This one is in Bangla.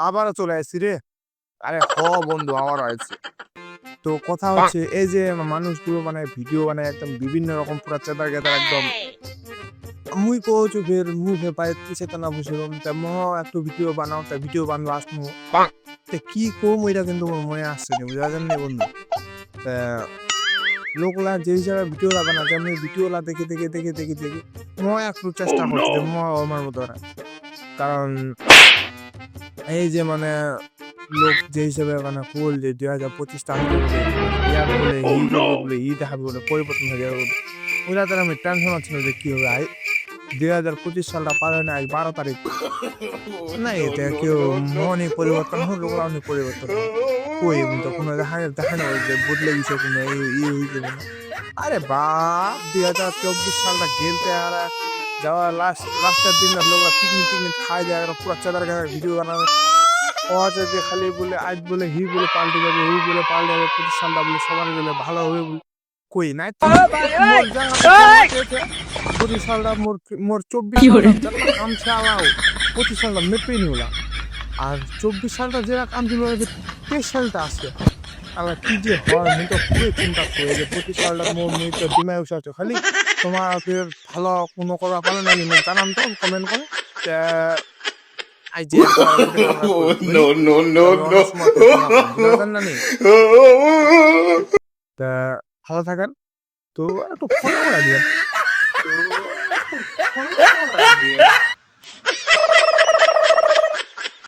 আবারও চলে আসছি রে। আরে বন্ধু আবারও আইছি। তো কথা হচ্ছে এই যে মানুষগুলো মানে ভিডিও বানায় একদম বিভিন্ন রকম পুরা চেদার-গেদার একদম। মুই কওছু ফের মুই ফের বাইরে কিসে তা না বসিলাম তা একটু ভিডিও বানাও তা ভিডিও বানবো আসমু। তা কি কমু এটা কিন্তু মোর মনে আসছে না বুঝাছেন নি বন্ধু। তা লোকলা যে হিসাবে ভিডিওলা বানাচ্ছে আমি ভিডিওলা দেখে মই একটু চেষ্টা করছি যে মই আমার মতো না। কারণ এই যে মানে লোক যে হিসেবে মানে বল যে 2025 টা আসবে বলে ইয়া বলে ই করবে বলে ই দেখাবে বলে পরিবর্তন হয়ে যাবে বলে ওইটা তার আমি টেনশন হচ্ছিল যে কি হবে 2025 সালটা পার হয় না আজ 12 তারিখ না এটা কেউ মনে পরিবর্তন হলো ওগুলো অনেক পরিবর্তন হয় কই এবং তখন দেখা না যে বদলে গেছে কোনো হয়ে যাবে না আরে বাপ 2024 সালটা গেলতে আর যাওয়া লাস্টের দিন লোকরা পিকনিক খাই যায় পুরো চাঁদার ভিডিও বানাবে যে খালি বলে আজ বলে হি বলে পাল্টে যাবে ও বলে পাল্টে যাবে 25 সালটা বলে সবার গেলে ভালো হবে বলে কই নাই তো মোর জায়গা 25 সালটা মোর 24 সালটা কাম চালাও 25 সালটা মেপে নিউলা আর 24 সালটা যে কাম ছিল 23 সালটা আছে আল্লাহ কি যে হয় মুই তো খুবই চিন্তা করি যে 25 সালটা মোর মুই তো দিমাগ উঠাচ্ছ খালি তোমার ভালো কোনো করা পারে নাকি মোক জানান তো কমেন্ট করে I did. Oh, no, no, no, no. ভালো থাকেন তো একটু ফলো করে দিবেন